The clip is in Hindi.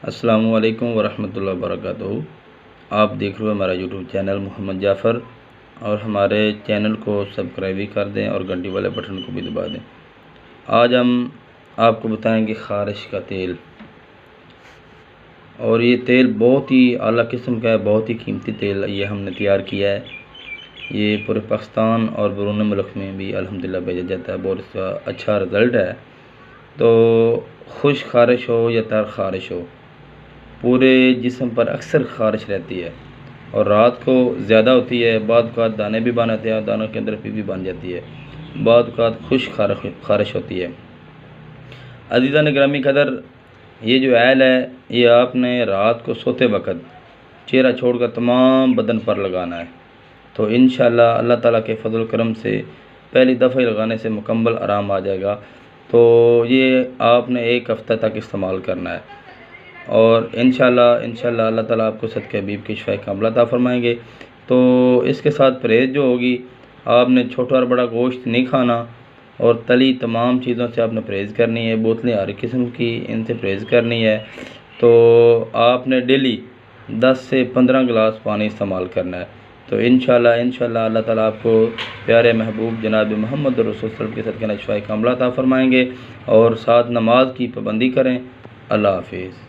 अस्सलामु अलैकुम वरहमतुल्लाहि वबरकातुहू। आप देख रहे हो हमारा यूट्यूब चैनल मोहम्मद जाफ़र, और हमारे चैनल को सब्सक्राइब भी कर दें और घंटी वाले बटन को भी दबा दें। आज हम आपको बताएंगे ख़ारिश का तेल, और ये तेल बहुत ही आला किस्म का है, बहुत ही कीमती तेल ये हमने तैयार किया है। ये पूरे पाकिस्तान और बैरून मुल्क में भी अल्हम्दुलिल्लाह भेजा जाता है, बहुत इसका अच्छा रिज़ल्ट है। तो खुश ख़ारिश हो या तर ख़ारिश हो, पूरे जिस्म पर अक्सर ख़ारिश रहती है और रात को ज़्यादा होती है। बाद का दाने भी बन आते हैं, दानों के अंदर भी बन जाती है। बाद का खुश ख़ारिश होती है। अज़ीज़ान गिरामी कदर, ये जो ऐल है ये आपने रात को सोते वक़्त चेहरा छोड़कर तमाम बदन पर लगाना है। तो इंशाअल्लाह अल्लाह ताला के फ़ज़ल करम से पहली दफ़ा लगाने से मुकम्मल आराम आ जाएगा। तो ये आपने एक हफ़्ता तक इस्तेमाल करना है, और इंशाअल्लाह अल्लाह ताला आपको सदक़े हबीब की शिफ़ाए कामिला अता फ़रमाएंगे। तो इसके साथ परहेज़ जो होगी, आपने छोटा और बड़ा गोश्त नहीं खाना, और तली तमाम चीज़ों से आपने परहेज़ करनी है। बोतलें हर किस्म की, इनसे परहेज़ करनी है। तो आपने डेली 10 से 15 गिलास पानी इस्तेमाल करना है। तो इंशाअल्लाह अल्लाह ताला आपको प्यारे महबूब जनाब मोहम्मद रसूल सल्लल्लाहु अलैहि वसल्लम के सदक़े शिफ़ाए कामिला अता फ़रमाएंगे। और साथ नमाज की पाबंदी करें। अल्लाह हाफ़िज़।